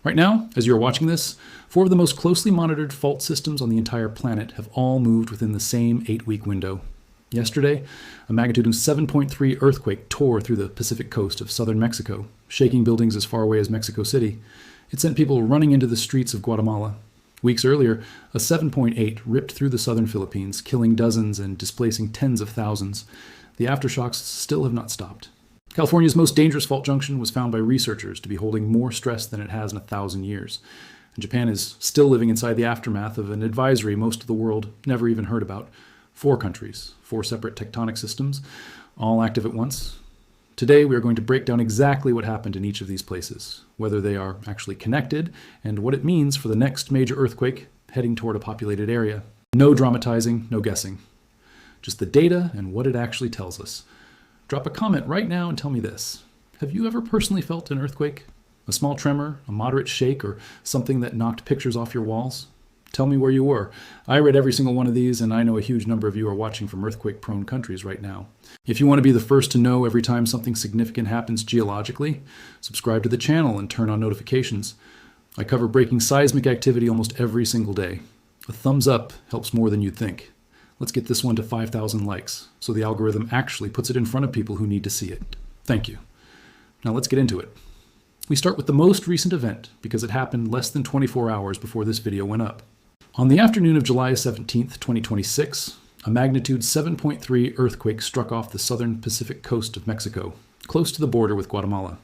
Right now, as you're watching this, 4 of the most closely monitored fault systems on the entire planet have all moved within the same 8-week window. Yesterday, a magnitude 7.3 earthquake tore through the Pacific coast of southern Mexico, shaking buildings as far away as Mexico City. It sent people running into the streets of Guatemala. Weeks earlier, a 7.8 ripped through the southern Philippines, killing dozens and displacing tens of thousands. The aftershocks still have not stopped. California's most dangerous fault junction was found by researchers to be holding more stress than it has in 1,000 years. And Japan is still living inside the aftermath of an advisory most of the world never even heard about. 4 countries, 4 separate tectonic systems, all active at once. Today we are going to break down exactly what happened in each of these places, whether they are actually connected, and what it means for the next major earthquake heading toward a populated area. No dramatizing, no guessing. Just the data and what it actually tells us. Drop a comment right now and tell me this. Have you ever personally felt an earthquake? A small tremor, a moderate shake, or something that knocked pictures off your walls? Tell me where you were. I read every single one of these, and I know a huge number of you are watching from earthquake-prone countries right now. If you want to be the first to know every time something significant happens geologically, subscribe to the channel and turn on notifications. I cover breaking seismic activity almost every single day. A thumbs up helps more than you'd think. Let's get this one to 5,000 likes, so the algorithm actually puts it in front of people who need to see it. Thank you. Now let's get into it. We start with the most recent event, because it happened less than 24 hours before this video went up. On the afternoon of July 17th, 2026, a magnitude 7.3 earthquake struck off the southern Pacific coast of Mexico, close to the border with Guatemala.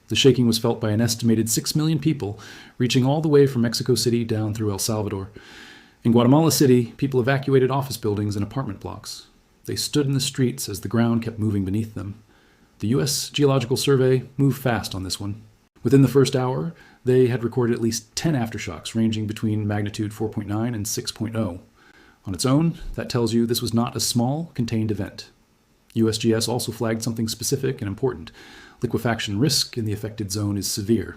The shaking was felt by an estimated 6 million people, reaching all the way from Mexico City down through El Salvador. In Guatemala City, people evacuated office buildings and apartment blocks. They stood in the streets as the ground kept moving beneath them. The U.S. Geological Survey moved fast on this one. Within the first hour, they had recorded at least 10 aftershocks ranging between magnitude 4.9 and 6.0. On its own, that tells you this was not a small, contained event. USGS also flagged something specific and important. Liquefaction risk in the affected zone is severe.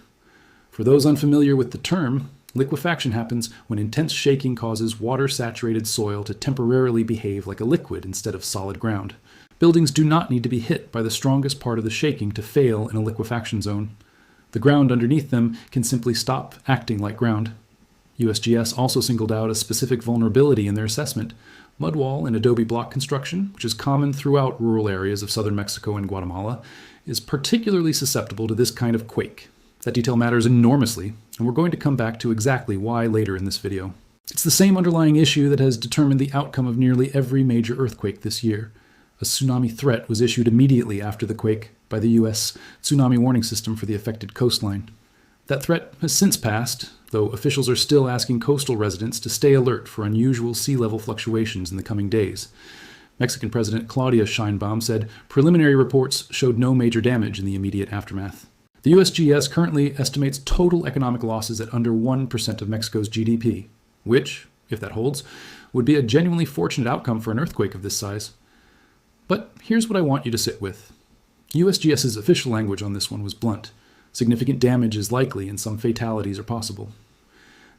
For those unfamiliar with the term, liquefaction happens when intense shaking causes water-saturated soil to temporarily behave like a liquid instead of solid ground. Buildings do not need to be hit by the strongest part of the shaking to fail in a liquefaction zone. The ground underneath them can simply stop acting like ground. USGS also singled out a specific vulnerability in their assessment. Mud wall and adobe block construction, which is common throughout rural areas of southern Mexico and Guatemala, is particularly susceptible to this kind of quake. That detail matters enormously, and we're going to come back to exactly why later in this video. It's the same underlying issue that has determined the outcome of nearly every major earthquake this year. A tsunami threat was issued immediately after the quake by the U.S. Tsunami Warning System for the affected coastline. That threat has since passed, though officials are still asking coastal residents to stay alert for unusual sea level fluctuations in the coming days. Mexican President Claudia Sheinbaum said preliminary reports showed no major damage in the immediate aftermath. The USGS currently estimates total economic losses at under 1% of Mexico's GDP, which, if that holds, would be a genuinely fortunate outcome for an earthquake of this size. But here's what I want you to sit with. USGS's official language on this one was blunt. Significant damage is likely and some fatalities are possible.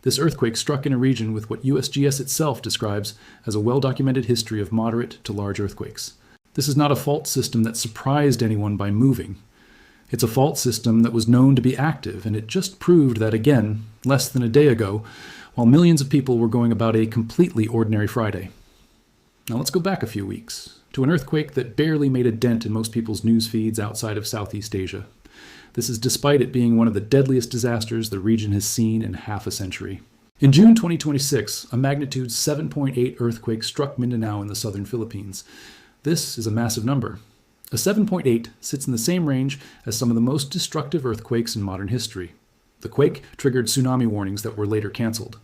This earthquake struck in a region with what USGS itself describes as a well-documented history of moderate to large earthquakes. This is not a fault system that surprised anyone by moving. It's a fault system that was known to be active, and it just proved that again, less than a day ago, while millions of people were going about a completely ordinary Friday. Now let's go back a few weeks, to an earthquake that barely made a dent in most people's news feeds outside of Southeast Asia. This is despite it being one of the deadliest disasters the region has seen in half a century. In June 2026, a magnitude 7.8 earthquake struck Mindanao in the southern Philippines. This is a massive number. A 7.8 sits in the same range as some of the most destructive earthquakes in modern history. The quake triggered tsunami warnings that were later canceled.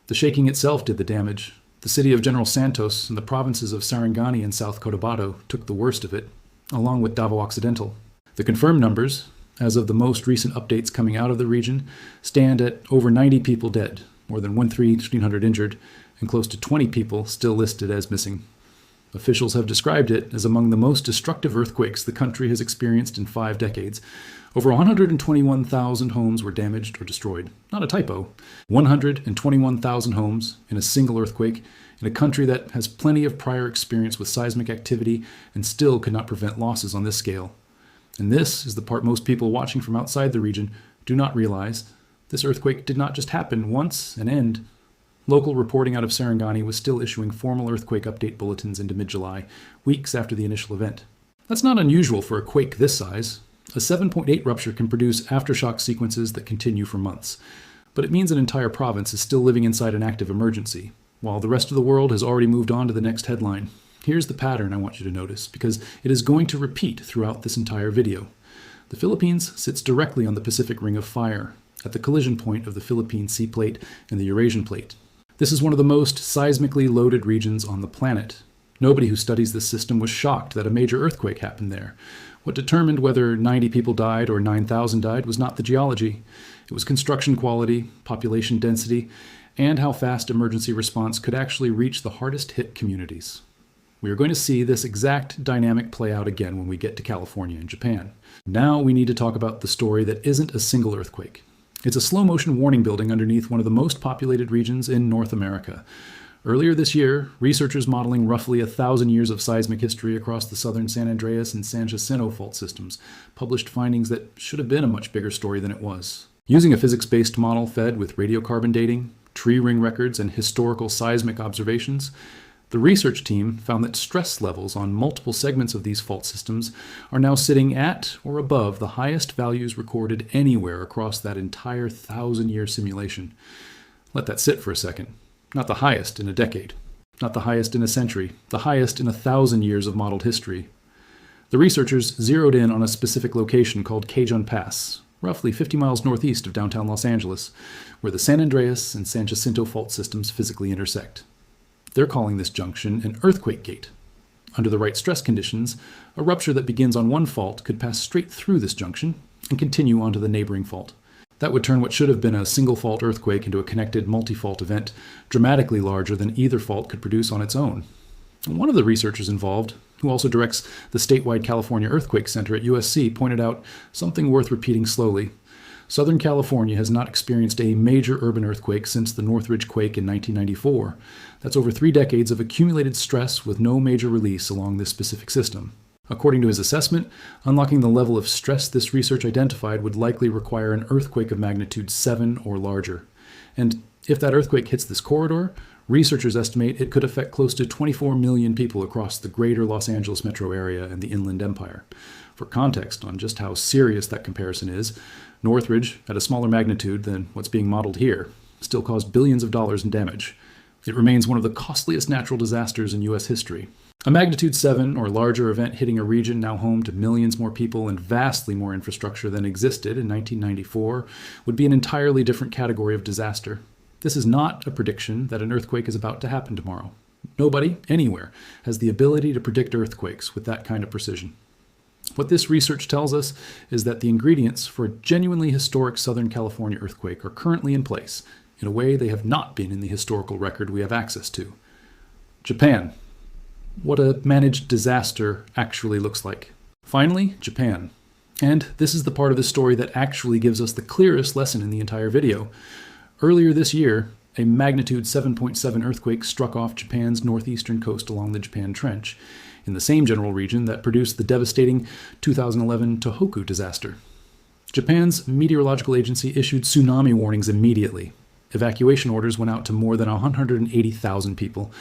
The shaking itself did the damage. The city of General Santos and the provinces of Sarangani and South Cotabato took the worst of it, along with Davao Occidental. The confirmed numbers, as of the most recent updates coming out of the region, stand at over 90 people dead, more than 1,300 injured, and close to 20 people still listed as missing. Officials have described it as among the most destructive earthquakes the country has experienced in 5 decades. Over 121,000 homes were damaged or destroyed. Not a typo. 121,000 homes in a single earthquake in a country that has plenty of prior experience with seismic activity and still could not prevent losses on this scale. And this is the part most people watching from outside the region do not realize. This earthquake did not just happen once and end. Local reporting out of Sarangani was still issuing formal earthquake update bulletins into mid-July, weeks after the initial event. That's not unusual for a quake this size. A 7.8 rupture can produce aftershock sequences that continue for months. But it means an entire province is still living inside an active emergency, while the rest of the world has already moved on to the next headline. Here's the pattern I want you to notice, because it is going to repeat throughout this entire video. The Philippines sits directly on the Pacific Ring of Fire, at the collision point of the Philippine Sea Plate and the Eurasian Plate. This is one of the most seismically loaded regions on the planet. Nobody who studies this system was shocked that a major earthquake happened there. What determined whether 90 people died or 9,000 died was not the geology. It was construction quality, population density, and how fast emergency response could actually reach the hardest hit communities. We are going to see this exact dynamic play out again when we get to California and Japan. Now we need to talk about the story that isn't a single earthquake. It's a slow-motion warning building underneath one of the most populated regions in North America. Earlier this year, researchers modeling roughly 1,000 years of seismic history across the southern San Andreas and San Jacinto fault systems published findings that should have been a much bigger story than it was. Using a physics-based model fed with radiocarbon dating, tree ring records, and historical seismic observations, the research team found that stress levels on multiple segments of these fault systems are now sitting at or above the highest values recorded anywhere across that entire 1,000-year simulation. Let that sit for a second. Not the highest in a decade. Not the highest in a century. The highest in 1,000 years of modeled history. The researchers zeroed in on a specific location called Cajun Pass, roughly 50 miles northeast of downtown Los Angeles, where the San Andreas and San Jacinto fault systems physically intersect. They're calling this junction an earthquake gate. Under the right stress conditions, a rupture that begins on one fault could pass straight through this junction and continue onto the neighboring fault. That would turn what should have been a single-fault earthquake into a connected multi-fault event dramatically larger than either fault could produce on its own. One of the researchers involved, who also directs the statewide California Earthquake Center at USC, pointed out something worth repeating slowly. Southern California has not experienced a major urban earthquake since the Northridge quake in 1994. That's over 3 decades of accumulated stress with no major release along this specific system. According to his assessment, unlocking the level of stress this research identified would likely require an earthquake of magnitude 7 or larger. And if that earthquake hits this corridor, researchers estimate it could affect close to 24 million people across the greater Los Angeles metro area and the Inland Empire. For context on just how serious that comparison is, Northridge, at a smaller magnitude than what's being modeled here, still caused billions of dollars in damage. It remains one of the costliest natural disasters in U.S. history. A magnitude 7 or larger event hitting a region now home to millions more people and vastly more infrastructure than existed in 1994 would be an entirely different category of disaster. This is not a prediction that an earthquake is about to happen tomorrow. Nobody, anywhere, has the ability to predict earthquakes with that kind of precision. What this research tells us is that the ingredients for a genuinely historic Southern California earthquake are currently in place, in a way they have not been in the historical record we have access to. Japan. What a managed disaster actually looks like. Finally, Japan. And this is the part of the story that actually gives us the clearest lesson in the entire video. Earlier this year, a magnitude 7.7 earthquake struck off Japan's northeastern coast along the Japan Trench, in the same general region that produced the devastating 2011 Tohoku disaster. Japan's meteorological agency issued tsunami warnings immediately. Evacuation orders went out to more than 180,000 people.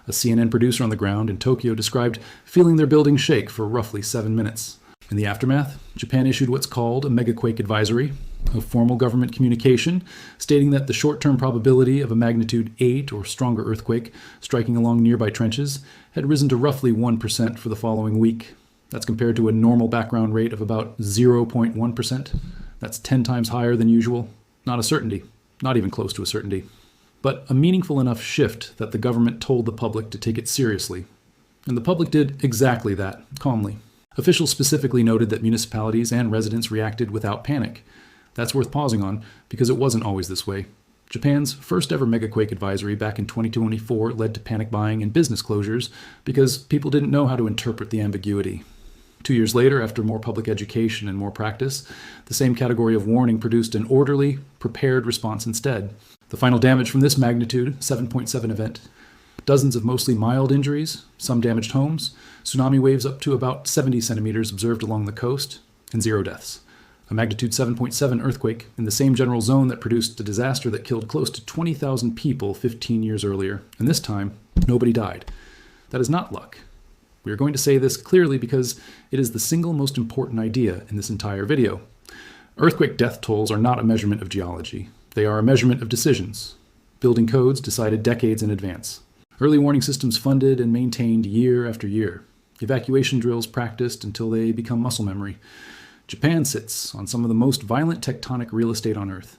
A CNN producer on the ground in Tokyo described feeling their building shake for roughly 7 minutes. In the aftermath, Japan issued what's called a megaquake advisory, a formal government communication stating that the short-term probability of a magnitude 8 or stronger earthquake striking along nearby trenches had risen to roughly 1% for the following week. That's compared to a normal background rate of about 0.1%. That's 10 times higher than usual. Not a certainty. Not even close to a certainty. But a meaningful enough shift that the government told the public to take it seriously. And the public did exactly that, calmly. Officials specifically noted that municipalities and residents reacted without panic. That's worth pausing on, because it wasn't always this way. Japan's first ever megaquake advisory back in 2024 led to panic buying and business closures because people didn't know how to interpret the ambiguity. 2 years later, after more public education and more practice, the same category of warning produced an orderly, prepared response instead. The final damage from this magnitude, 7.7 event. Dozens of mostly mild injuries, some damaged homes, tsunami waves up to about 70 centimeters observed along the coast, and 0 deaths. A magnitude 7.7 earthquake in the same general zone that produced a disaster that killed close to 20,000 people 15 years earlier. And this time, nobody died. That is not luck. We are going to say this clearly because it is the single most important idea in this entire video. Earthquake death tolls are not a measurement of geology. They are a measurement of decisions. Building codes decided decades in advance. Early warning systems funded and maintained year after year. Evacuation drills practiced until they become muscle memory. Japan sits on some of the most violent tectonic real estate on Earth.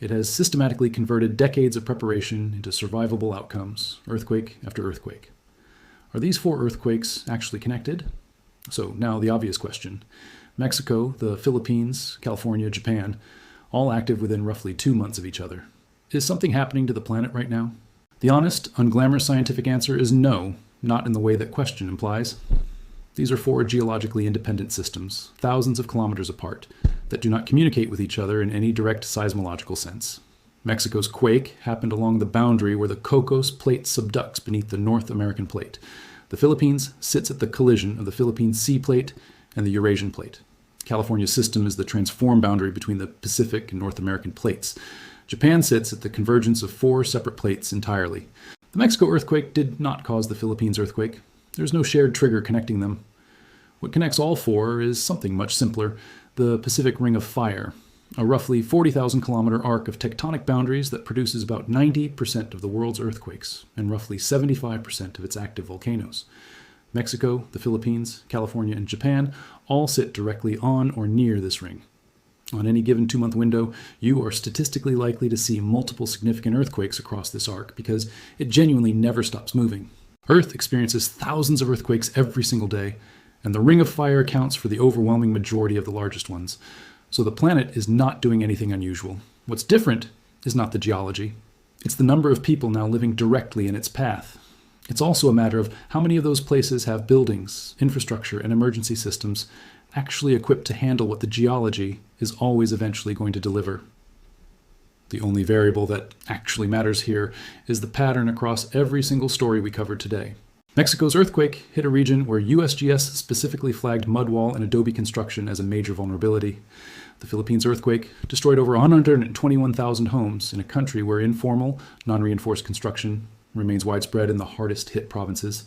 It has systematically converted decades of preparation into survivable outcomes, earthquake after earthquake. Are these 4 earthquakes actually connected? So now the obvious question. Mexico, the Philippines, California, Japan, all active within roughly 2 months of each other. Is something happening to the planet right now? The honest, unglamorous scientific answer is no, not in the way that question implies. These are 4 geologically independent systems, thousands of kilometers apart, that do not communicate with each other in any direct seismological sense. Mexico's quake happened along the boundary where the Cocos Plate subducts beneath the North American Plate. The Philippines sits at the collision of the Philippine Sea Plate and the Eurasian Plate. California's system is the transform boundary between the Pacific and North American plates. Japan sits at the convergence of 4 separate plates entirely. The Mexico earthquake did not cause the Philippines earthquake. There's no shared trigger connecting them. What connects all 4 is something much simpler, the Pacific Ring of Fire, a roughly 40,000 kilometer arc of tectonic boundaries that produces about 90% of the world's earthquakes and roughly 75% of its active volcanoes. Mexico, the Philippines, California, and Japan all sit directly on or near this ring. On any given 2-month window, you are statistically likely to see multiple significant earthquakes across this arc because it genuinely never stops moving. Earth experiences thousands of earthquakes every single day, and the Ring of Fire accounts for the overwhelming majority of the largest ones. So the planet is not doing anything unusual. What's different is not the geology. It's the number of people now living directly in its path. It's also a matter of how many of those places have buildings, infrastructure, and emergency systems actually equipped to handle what the geology is always eventually going to deliver. The only variable that actually matters here is the pattern across every single story we covered today. Mexico's earthquake hit a region where USGS specifically flagged mud wall and adobe construction as a major vulnerability. The Philippines earthquake destroyed over 121,000 homes in a country where informal, non-reinforced construction remains widespread in the hardest hit provinces.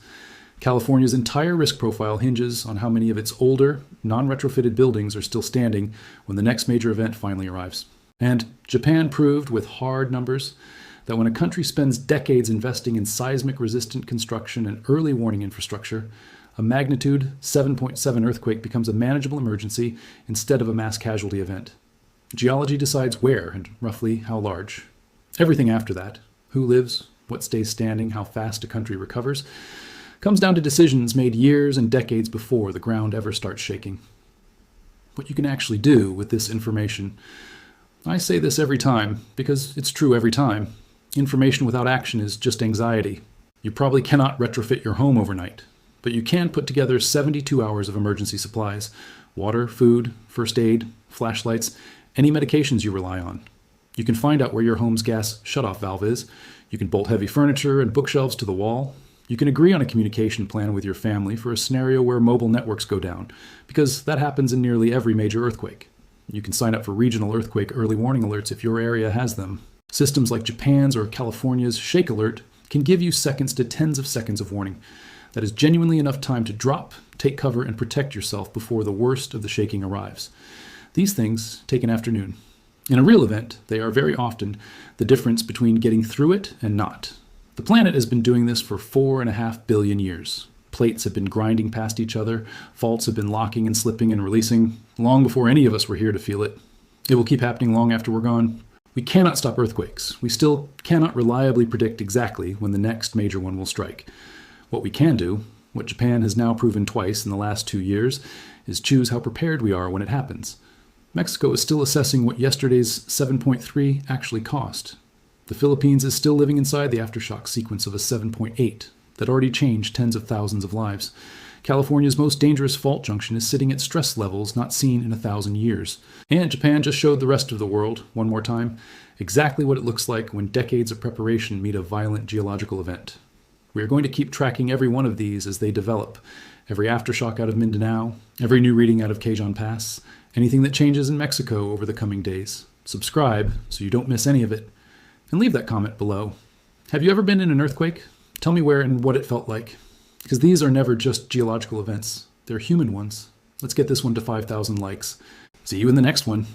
California's entire risk profile hinges on how many of its older, non-retrofitted buildings are still standing when the next major event finally arrives. And Japan proved with hard numbers that when a country spends decades investing in seismic-resistant construction and early warning infrastructure, a magnitude 7.7 earthquake becomes a manageable emergency instead of a mass casualty event. Geology decides where and roughly how large. Everything after that, who lives, what stays standing, how fast a country recovers, comes down to decisions made years and decades before the ground ever starts shaking. What you can actually do with this information. I say this every time because it's true every time. Information without action is just anxiety. You probably cannot retrofit your home overnight, but you can put together 72 hours of emergency supplies: water, food, first aid, flashlights, any medications you rely on. You can find out where your home's gas shutoff valve is. You can bolt heavy furniture and bookshelves to the wall. You can agree on a communication plan with your family for a scenario where mobile networks go down, because that happens in nearly every major earthquake. You can sign up for regional earthquake early warning alerts if your area has them. Systems like Japan's or California's Shake Alert can give you seconds to tens of seconds of warning. That is genuinely enough time to drop, take cover, and protect yourself before the worst of the shaking arrives. These things take an afternoon. In a real event, they are very often the difference between getting through it and not. The planet has been doing this for 4.5 billion years. Plates have been grinding past each other, faults have been locking and slipping and releasing, long before any of us were here to feel it. It will keep happening long after we're gone. We cannot stop earthquakes. We still cannot reliably predict exactly when the next major one will strike. What we can do, what Japan has now proven twice in the last 2 years, is choose how prepared we are when it happens. Mexico is still assessing what yesterday's 7.3 actually cost. The Philippines is still living inside the aftershock sequence of a 7.8 that already changed tens of thousands of lives. California's most dangerous fault junction is sitting at stress levels not seen in 1,000 years. And Japan just showed the rest of the world, one more time, exactly what it looks like when decades of preparation meet a violent geological event. We are going to keep tracking every one of these as they develop. Every aftershock out of Mindanao, every new reading out of Quezon Pass, anything that changes in Mexico over the coming days. Subscribe so you don't miss any of it. And leave that comment below. Have you ever been in an earthquake? Tell me where and what it felt like. Because these are never just geological events. They're human ones. Let's get this one to 5,000 likes. See you in the next one.